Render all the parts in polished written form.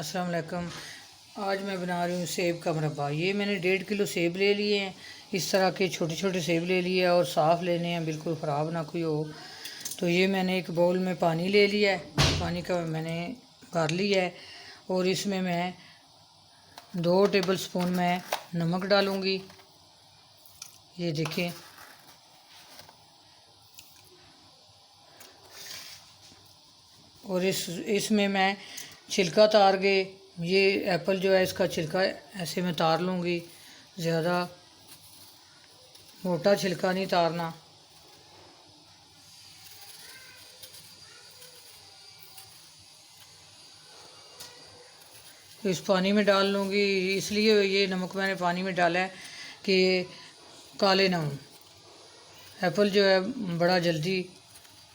अस्सलाम वालेकुम। आज मैं बना रही हूँ सेब का मुरब्बा। ये मैंने 1.5 किलो सेब ले लिए हैं। इस तरह के छोटे छोटे सेब ले लिए और साफ़ लेने हैं, बिल्कुल ख़राब ना कोई हो। तो ये मैंने एक बाउल में पानी ले लिया है, पानी का मैंने भर लिया है और इसमें मैं 2 टेबल स्पून मैं नमक डालूँगी। ये देखिए, और इसमें मैं छिलका तार के, ये एप्पल जो है इसका छिलका ऐसे मैं तार लूँगी। ज़्यादा मोटा छिलका नहीं तारना। तो इस पानी में डाल लूँगी, इसलिए ये नमक मैंने पानी में डाला है कि काले ना हों। एप्पल जो है बड़ा जल्दी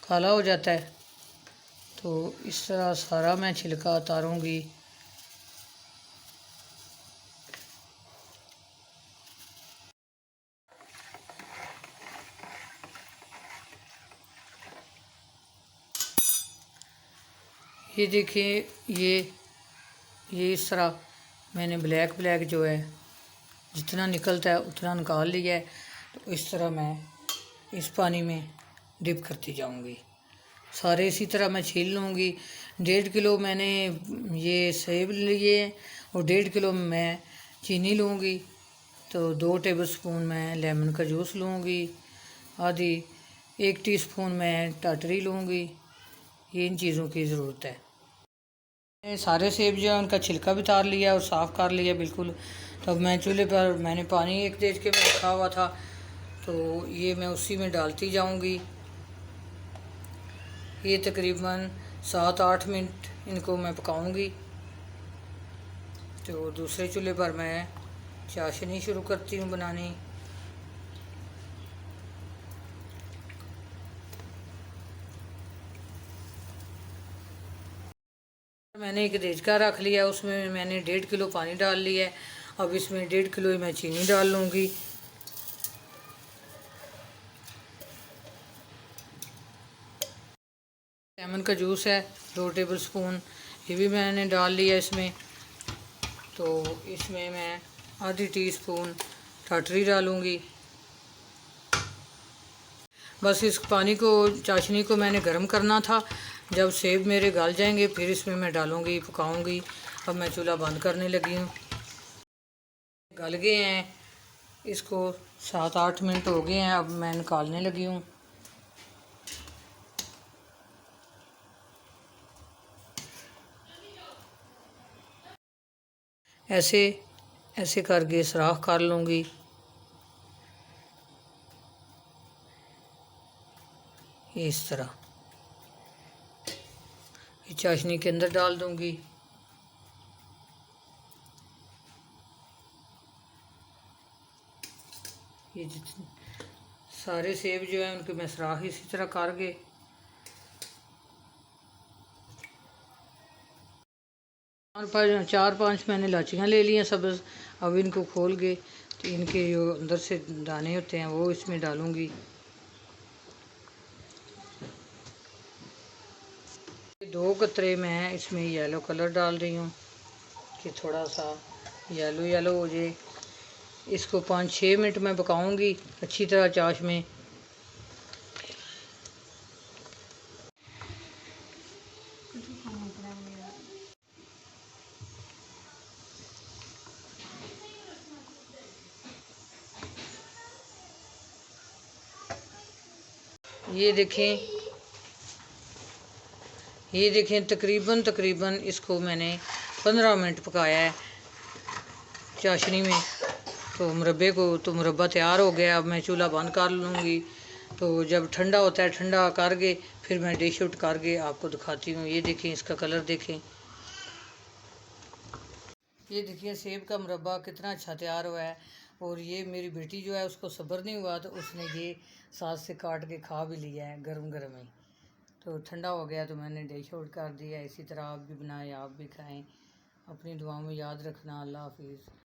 काला हो जाता है। तो इस तरह सारा मैं छिलका उतारूँगी। ये देखिए, ये इस तरह मैंने ब्लैक जो है जितना निकलता है उतना निकाल लिया है। तो इस तरह मैं इस पानी में डिप करती जाऊंगी। सारे इसी तरह मैं छील लूँगी। 1.5 किलो मैंने ये सेब लिए और 1.5 किलो मैं चीनी लूँगी। तो 2 टेबल स्पून मैं लेमन का जूस लूँगी। आधी 1 टीस्पून मैं टाटरी लूँगी। ये इन चीज़ों की ज़रूरत है। सारे सेब जो है उनका छिलका भी उतार लिया और साफ़ कर लिया बिल्कुल। तो मैं चूल्हे पर मैंने पानी एक देख के में रखा हुआ था, तो ये मैं उसी में डालती जाऊंगी। ये तकरीबन 7-8 मिनट इनको मैं पकाऊंगी। तो दूसरे चूल्हे पर मैं चाशनी शुरू करती हूँ बनानी। मैंने एक देचका रख लिया, उसमें मैंने 1.5 किलो पानी डाल लिया है। अब इसमें 1.5 किलो मैं चीनी डाल लूँगी। लेमन का जूस है 2 टेबल स्पून, ये भी मैंने डाल लिया इसमें। तो इसमें मैं आधी टीस्पून टाटरी डालूँगी। बस इस पानी को, चाशनी को मैंने गर्म करना था। जब सेब मेरे गल जाएंगे फिर इसमें मैं डालूँगी, पकाऊँगी। अब मैं चूल्हा बंद करने लगी हूँ। गल गए हैं, इसको 7-8 मिनट हो गए हैं। अब मैं निकालने लगी हूँ। ऐसे ऐसे करके सुराख कर लूँगी। इस तरह ये चाशनी के अंदर डाल दूँगी। ये जितने सारे सेब जो है उनके मैं सुराख इसी तरह करके, और 4-5 मैंने इलाचियाँ ले ली हैं सब्ज़। अब इनको खोल के तो इनके जो अंदर से दाने होते हैं वो इसमें डालूँगी। 2 कतरे मैं इसमें येलो कलर डाल रही हूँ कि थोड़ा सा येलो हो जाए। इसको 5-6 मिनट मैं पकाऊंगी अच्छी तरह चाश में। ये देखें तकरीबन इसको मैंने 15 मिनट पकाया है चाशनी में। तो मुरब्बा तैयार हो गया। अब मैं चूल्हा बंद कर लूँगी। तो जब ठंडा होता है, ठंडा करके फिर मैं डिश आउट करके आपको दिखाती हूँ। ये देखें, इसका कलर देखें। ये देखिए सेब का मुरब्बा कितना अच्छा तैयार हुआ है। और ये मेरी बेटी जो है उसको सब्र नहीं हुआ, तो उसने ये साथ से काट के खा भी लिया है गरम गरम ही। तो ठंडा हो गया तो मैंने डिश आउट कर दिया। इसी तरह आप भी बनाएं, आप भी खाएं। अपनी दुआओं में याद रखना। अल्लाह हाफिज़।